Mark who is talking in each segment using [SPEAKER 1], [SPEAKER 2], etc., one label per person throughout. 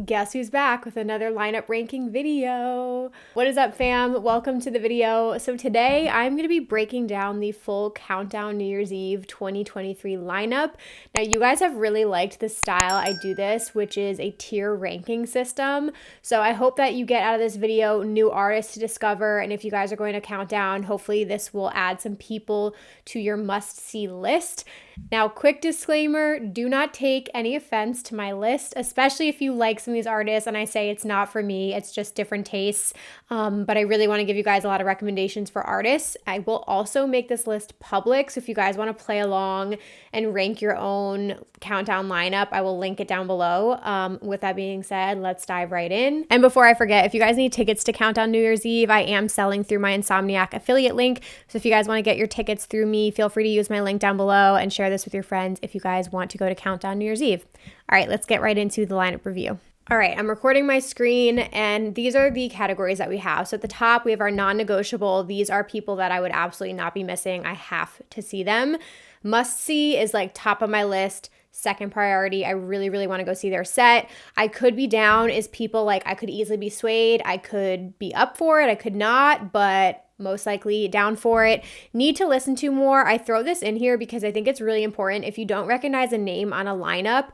[SPEAKER 1] Guess who's back with another lineup ranking video? What is up, fam? Welcome to the video. So today I'm going to be breaking down the full Countdown New Year's Eve 2023 lineup. Now, you guys have really liked the style I do this, which is a tier ranking system. So I hope that you get out of this video new artists to discover, and if you guys are going to count down, hopefully this will add some people to your must-see list. Now, quick disclaimer, do not take any offense to my list, especially if you like some of these artists and I say it's not for me, it's just different tastes. But I really want to give you guys a lot of recommendations for artists. I will also make this list public, so if you guys want to play along and rank your own countdown lineup, I will link it down below. With that being said, let's dive right in. And before I forget, if you guys need tickets to Countdown New Year's Eve, I am selling through my Insomniac affiliate link. So if you guys want to get your tickets through me, feel free to use my link down below and share this with your friends if you guys want to go to Countdown New Year's Eve. All right, let's get right into the lineup review. All right, I'm recording my screen, and these are the categories that we have. So at the top, we have our non-negotiable. These are people that I would absolutely not be missing. I have to see them. Must see is like top of my list. Second priority, I really, really want to go see their set. I could be down is people like I could easily be swayed. I could be up for it. I could not, but most likely down for it. Need to listen to more. I throw this in here because I think it's really important. If you don't recognize a name on a lineup,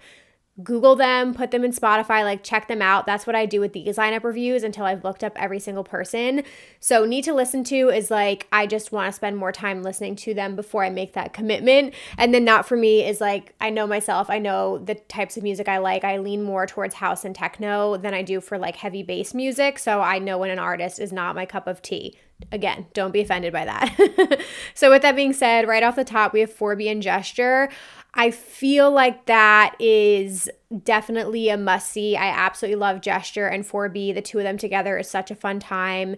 [SPEAKER 1] Google them, put them in Spotify, like check them out. That's what I do with these lineup reviews until I've looked up every single person. So need to listen to is like, I just want to spend more time listening to them before I make that commitment. And then not for me is like, I know myself, I know the types of music I like. I lean more towards house and techno than I do for like heavy bass music. So I know when an artist is not my cup of tea. Again, don't be offended by that. So with that being said, right off the top, we have 4B and Gesture. I feel like that is definitely a must-see. I absolutely love Gesture and 4B. The two of them together is such a fun time.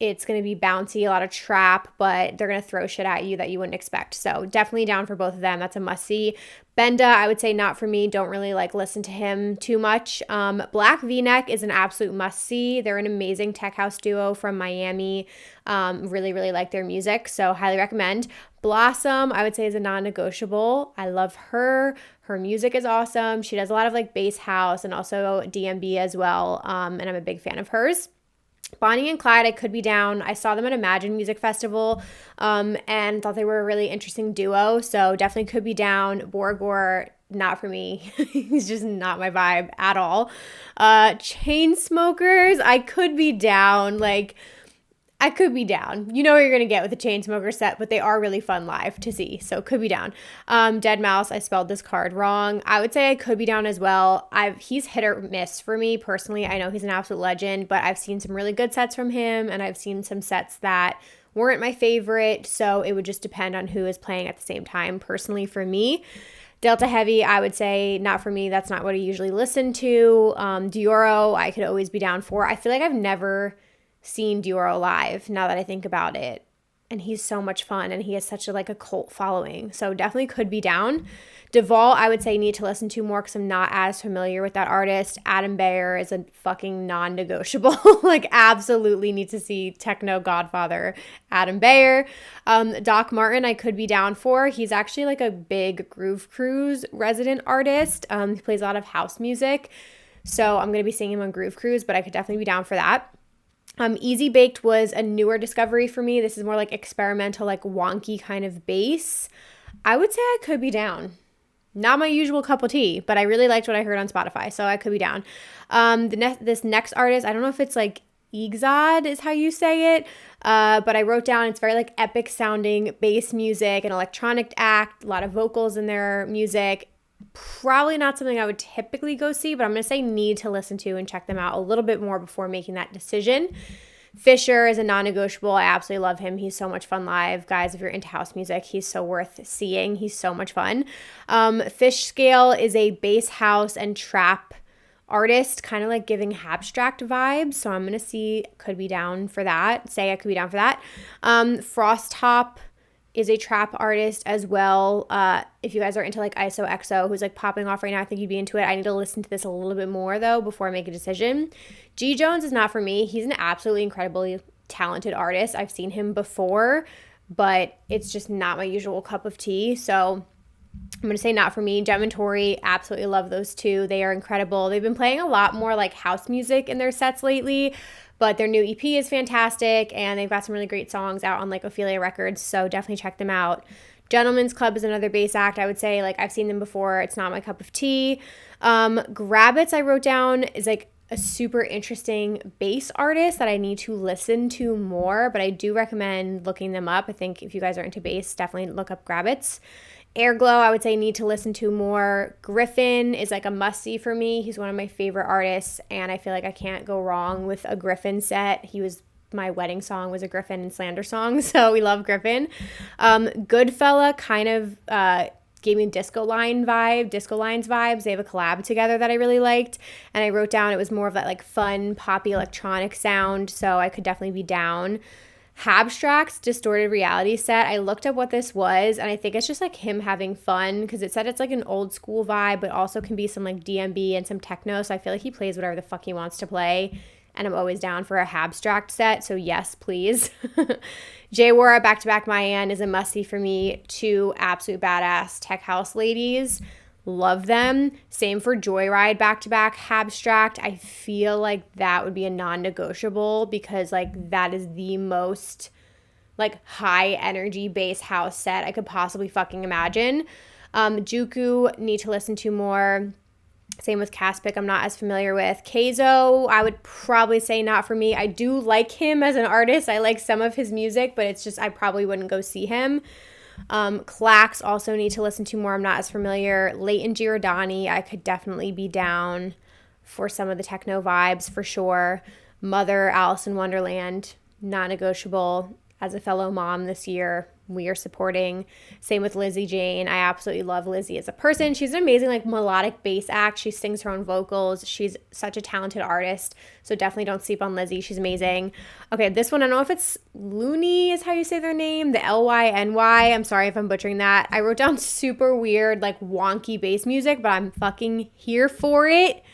[SPEAKER 1] It's going to be bouncy, a lot of trap, but they're going to throw shit at you that you wouldn't expect. So definitely down for both of them. That's a must-see. Benda, I would say not for me. Don't really like listen to him too much. Black V-Neck is an absolute must-see. They're an amazing tech house duo from Miami. Really, really like their music, so highly recommend. Blossom, I would say, is a non-negotiable. I love her. Her music is awesome. She does a lot of like bass house and also DMB as well, and I'm a big fan of hers. Bonnie and Clyde, I could be down. I saw them at Imagine Music Festival and thought they were a really interesting duo, so definitely could be down. Borgor, not for me. He's just not my vibe at all. Chainsmokers, I could be down. Like, I could be down. You know what you're going to get with a Chainsmokers set, but they are really fun live to see, so could be down. Dead Mouse, I spelled this card wrong. I would say I could be down as well. He's hit or miss for me personally. I know he's an absolute legend, but I've seen some really good sets from him, and I've seen some sets that weren't my favorite, so it would just depend on who is playing at the same time personally for me. Delta Heavy, I would say not for me. That's not what I usually listen to. Dioro, I could always be down for. I feel like I've never seen Dioro live now that I think about it, and he's so much fun and he has such a cult following, so definitely could be down. Duvall, I would say need to listen to more because I'm not as familiar with that artist. Adam Beyer is a fucking non-negotiable. Like, absolutely need to see techno godfather Adam Beyer. Doc Martin, I could be down for. He's actually like a big Groove Cruise resident artist. He plays a lot of house music, so I'm gonna be seeing him on Groove Cruise, but I could definitely be down for that. Easy Baked was a newer discovery for me. This is more like experimental, like wonky kind of bass. I would say I could be down. Not my usual cup of tea, but I really liked what I heard on Spotify, so I could be down. This next artist, I don't know if it's like Igzad is how you say it, but I wrote down it's very like epic sounding bass music, an electronic act, a lot of vocals in their music. Probably not something I would typically go see, but I'm going to say need to listen to and check them out a little bit more before making that decision. Fisher is a non-negotiable. I absolutely love him. He's so much fun live. Guys, if you're into house music, he's so worth seeing. He's so much fun. Fish Scale is a bass house and trap artist, kind of like giving abstract vibes. So I'm going to see, could be down for that. Say I could be down for that. Frost Top is a trap artist as well. If you guys are into like ISO XO, who's like popping off right now, I think you'd be into it. I need to listen to this a little bit more though before I make a decision. G Jones is not for me. He's an absolutely incredibly talented artist. I've seen him before, but it's just not my usual cup of tea. So I'm going to say not for me. Gem and Tori, absolutely love those two. They are incredible. They've been playing a lot more like house music in their sets lately, but their new EP is fantastic, and they've got some really great songs out on like Ophelia Records, so definitely check them out. Gentleman's Club is another bass act. I would say, like, I've seen them before. It's not my cup of tea. Grabbits, I wrote down, is like a super interesting bass artist that I need to listen to more, but I do recommend looking them up. I think if you guys are into bass, definitely look up Grabbits. Airglow, I would say need to listen to more. Griffin is like a must-see for me. He's one of my favorite artists, and I feel like I can't go wrong with a Griffin set. My wedding song was a Griffin and Slander song, so we love Griffin. Goodfella kind of gave me Disco Lines vibes. They have a collab together that I really liked, and I wrote down it was more of that like fun, poppy electronic sound, so I could definitely be down. Habstract's Distorted Reality set, I looked up what this was, and I think it's just like him having fun, because it said it's like an old school vibe, but also can be some like DMB and some techno, so I feel like he plays whatever the fuck he wants to play, and I'm always down for a Habstract set, so yes, please. J-Wara Back-to-Back Mayan is a must-see for me. Two absolute badass tech house ladies. Love them. Same for Joyride Back-to-Back Habstract. I feel like that would be a non-negotiable, because like that is the most like high energy bass house set I could possibly fucking imagine. Juku, need to listen to more. Same with Caspic, I'm not as familiar with. Keizo, I would probably say not for me. I do like him as an artist. I like some of his music, but it's just I probably wouldn't go see him. Clax, also need to listen to more. I'm not as familiar. Leighton Giordani, I could definitely be down for some of the techno vibes for sure. Mother, Alice in Wonderland, non-negotiable. As a fellow mom this year, we are supporting. Same with Lizzie Jane. I absolutely love Lizzie as a person. She's an amazing like melodic bass act. She sings her own vocals. She's such a talented artist. So definitely don't sleep on Lizzie. She's amazing. Okay, this one, I don't know if it's Looney is how you say their name. The Lyny. I'm sorry if I'm butchering that. I wrote down super weird like wonky bass music, but I'm fucking here for it.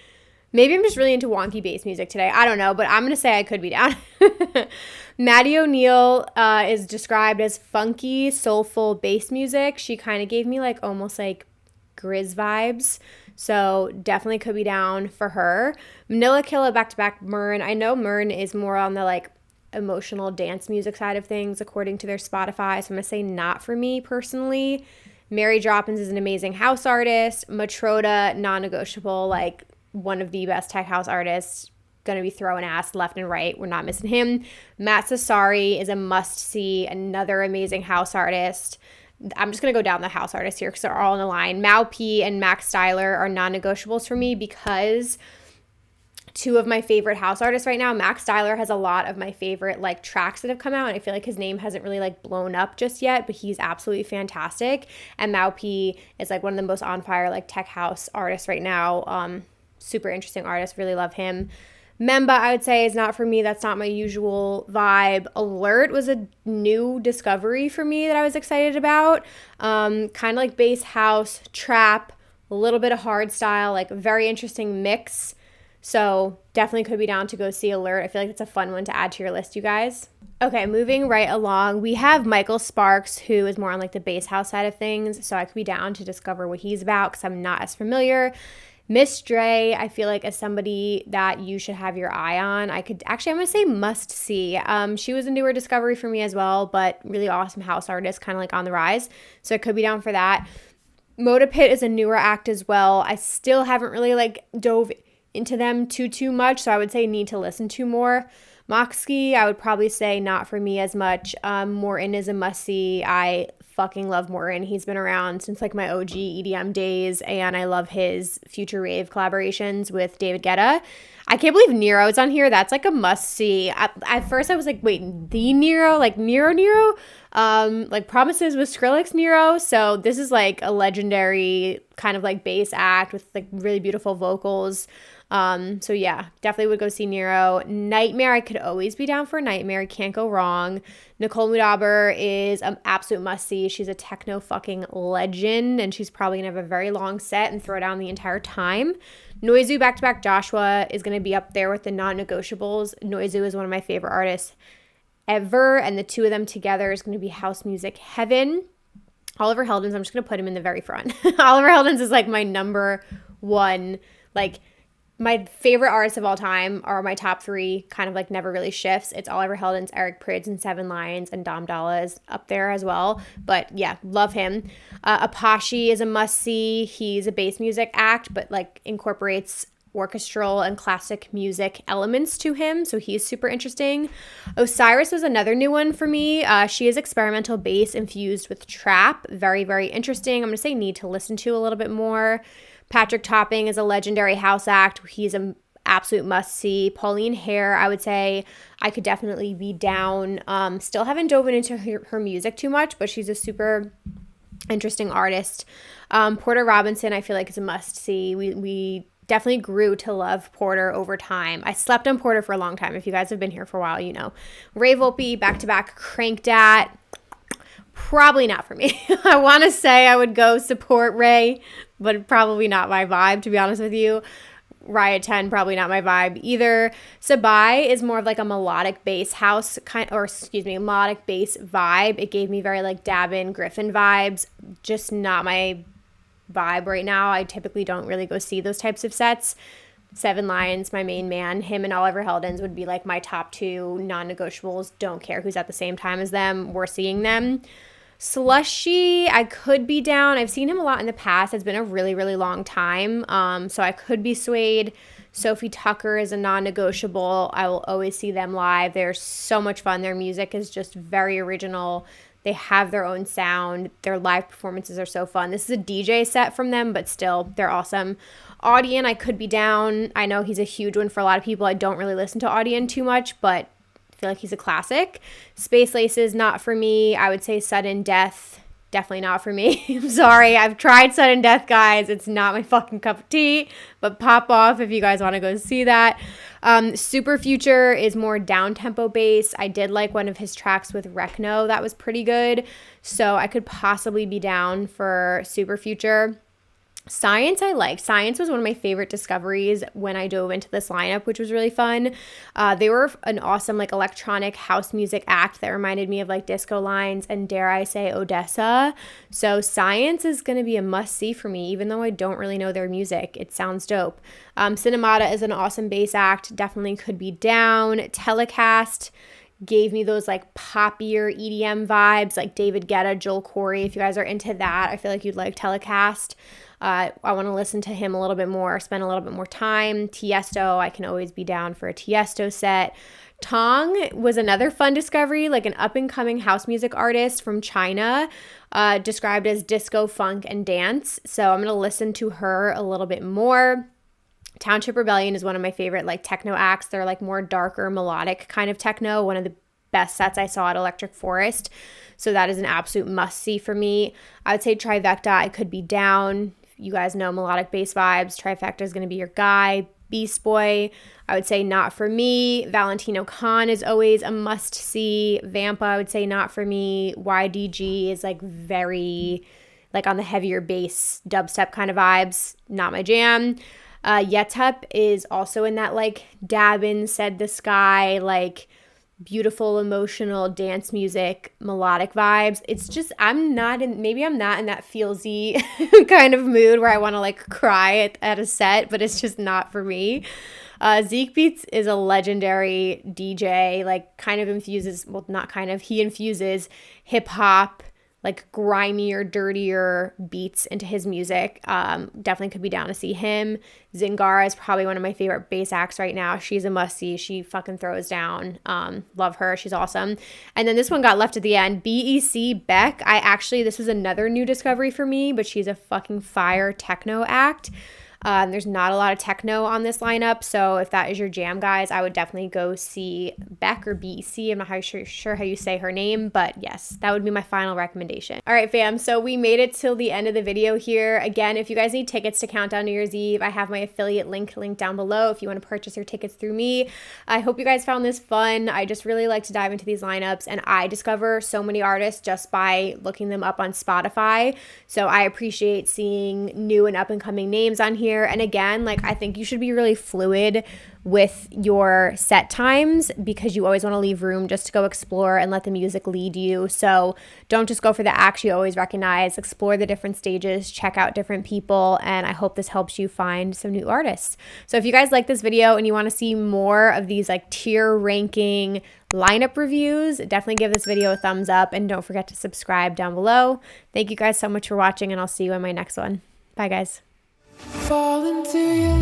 [SPEAKER 1] Maybe I'm just really into wonky bass music today. I don't know, but I'm going to say I could be down. Maddie O'Neill is described as funky, soulful bass music. She kind of gave me like almost like Grizz vibes. So definitely could be down for her. Manila Killa Back-to-Back Mern. I know Mern is more on the like emotional dance music side of things according to their Spotify. So I'm going to say not for me personally. Mary Droppins is an amazing house artist. Matroda, non-negotiable, like one of the best tech house artists, gonna be throwing ass left and right. We're not missing him. Matt Sassari is a must-see, another amazing house artist. I'm just gonna go down the house artists here because they're all in a line. Mau P and Max Styler are non-negotiables for me because two of my favorite house artists right now. Max Styler has a lot of my favorite like tracks that have come out, and I feel like his name hasn't really like blown up just yet, but he's absolutely fantastic. And Mau P is like one of the most on fire like tech house artists right now. Super interesting artist, really love him. Memba, I would say, is not for me. That's not my usual vibe. Alert was a new discovery for me that I was excited about. Kind of like bass house, trap, a little bit of hard style, like very interesting mix. So definitely could be down to go see Alert. I feel like it's a fun one to add to your list, you guys. Okay, moving right along, we have Michael Sparks, who is more on like the bass house side of things. So I could be down to discover what he's about because I'm not as familiar. Miss Dre, I feel like is somebody that you should have your eye on. I'm going to say must see. She was a newer discovery for me as well, but really awesome house artist, kind of like on the rise. So I could be down for that. Moda Pit is a newer act as well. I still haven't really like dove into them too much, so I would say need to listen to more. Moxie, I would probably say not for me as much. Morton is a must-see. I fucking love Morton. He's been around since like my OG EDM days, and I love his Future Rave collaborations with David Guetta. I can't believe Nero's on here. That's like a must-see. At first I was like, wait, the Nero? Like Nero? Like Promises with Skrillex Nero. So this is like a legendary kind of like bass act with like really beautiful vocals. So yeah, definitely would go see Nero. Nightmare, I could always be down for Nightmare. Can't go wrong. Nicole Mudaber is an absolute must-see. She's a techno fucking legend, and she's probably gonna have a very long set and throw down the entire time. Noizu Back-to-Back Joshua is gonna be up there with the non-negotiables. Noizu is one of my favorite artists ever, and the two of them together is gonna be house music heaven. Oliver Heldens, I'm just going to put him in the very front. Oliver Heldens is like my number one, like my favorite artists of all time are my top three, kind of like never really shifts. It's Oliver Heldens, Eric Prydz, and Seven Lions, and Dom Dalla is up there as well. But yeah, love him. Apache is a must-see. He's a bass music act, but like incorporates orchestral and classic music elements to him, so he's super interesting. Osiris was another new one for me. She is experimental bass infused with trap. Very, very interesting. I'm going to say need to listen to a little bit more. Patrick Topping is a legendary house act. He's an absolute must-see. Pauline Hare, I would say I could definitely be down. Still haven't dove into her music too much, but she's a super interesting artist. Porter Robinson, I feel like is a must-see. We definitely grew to love Porter over time. I slept on Porter for a long time. If you guys have been here for a while, you know. Ray Volpe, back-to-back Cranked At. Probably not for me. I want to say I would go support Ray, but probably not my vibe, to be honest with you. Riot 10, probably not my vibe either. Sabai is more of like a melodic bass house melodic bass vibe. It gave me very like Dabin, Griffin vibes. Just not my vibe right now. I typically don't really go see those types of sets. Seven Lions, my main man, him and Oliver Heldens would be like my top two non-negotiables. Don't care who's at the same time as them. We're seeing them. Slushy, I could be down. I've seen him a lot in the past. It's been a really, really long time. So I could be swayed. Sophie Tucker is a non-negotiable. I will always see them live. They're so much fun. Their music is just very original. They have their own sound. Their live performances are so fun. This is a DJ set from them, but still, they're awesome. Audien, I could be down. I know he's a huge one for a lot of people. I don't really listen to Audien too much, but I feel like he's a classic. Space Laces, not for me. I would say Sudden Death, definitely not for me. I'm sorry. I've tried Sudden Death, guys. It's not my fucking cup of tea, but pop off if you guys want to go see that. Super Future is more down-tempo bass. I did like one of his tracks with Rekno. That was pretty good. So I could possibly be down for Super Future. Science I liked. Science was one of my favorite discoveries when I dove into this lineup, which was really fun. They were an awesome like electronic house music act that reminded me of like Disco Lines and dare I say Odessa. So Science is going to be a must-see for me, even though I don't really know their music. It sounds dope. Cinemata is an awesome bass act. Definitely could be down. Telecast gave me those like poppier EDM vibes like David Guetta, Joel Corey. If you guys are into that, I feel like you'd like Telecast. I want to listen to him a little bit more, spend a little bit more time. Tiesto, I can always be down for a Tiesto set. Tong was another fun discovery, like an up-and-coming house music artist from China, described as disco, funk, and dance. So I'm going to listen to her a little bit more. Township Rebellion is one of my favorite like techno acts. They're like more darker, melodic kind of techno. One of the best sets I saw at Electric Forest. So that is an absolute must-see for me. I would say Trifecta, I could be down. You guys know melodic bass vibes. Trifecta is going to be your guy. Beast Boy, I would say not for me. Valentino Khan is always a must-see. Vampa, I would say not for me. YDG is like very like on the heavier bass dubstep kind of vibes. Not my jam. Yetup is also in that like Dabin, Said the Sky, like beautiful, emotional dance music, melodic vibes. It's just, maybe I'm not in that feelsy kind of mood where I want to like cry at a set, but it's just not for me. Zeke Beats is a legendary DJ, like he infuses hip hop, like grimier, dirtier beats into his music. Definitely could be down to see him. Zingara is probably one of my favorite bass acts right now. She's a must-see. She fucking throws down. Love her. She's awesome. And then this one got left at the end. BEC Beck. This was another new discovery for me, but she's a fucking fire techno act. There's not a lot of techno on this lineup, so if that is your jam, guys, I would definitely go see Beck or BEC. I'm not sure how you say her name, but yes, that would be my final recommendation. All right, fam, so we made it till the end of the video here. Again, if you guys need tickets to Countdown New Year's Eve, I have my affiliate link down below if you want to purchase your tickets through me. I hope you guys found this fun. I just really like to dive into these lineups, and I discover so many artists just by looking them up on Spotify, so I appreciate seeing new and up-and-coming names on here. here. And again, like I think you should be really fluid with your set times because you always want to leave room just to go explore and let the music lead you. So don't just go for the acts you always recognize, explore the different stages, check out different people, and I hope this helps you find some new artists. So if you guys like this video and you want to see more of these like tier ranking lineup reviews, definitely give this video a thumbs up and don't forget to subscribe down below. Thank you guys so much for watching, and I'll see you in my next one. Bye guys. Fall into you.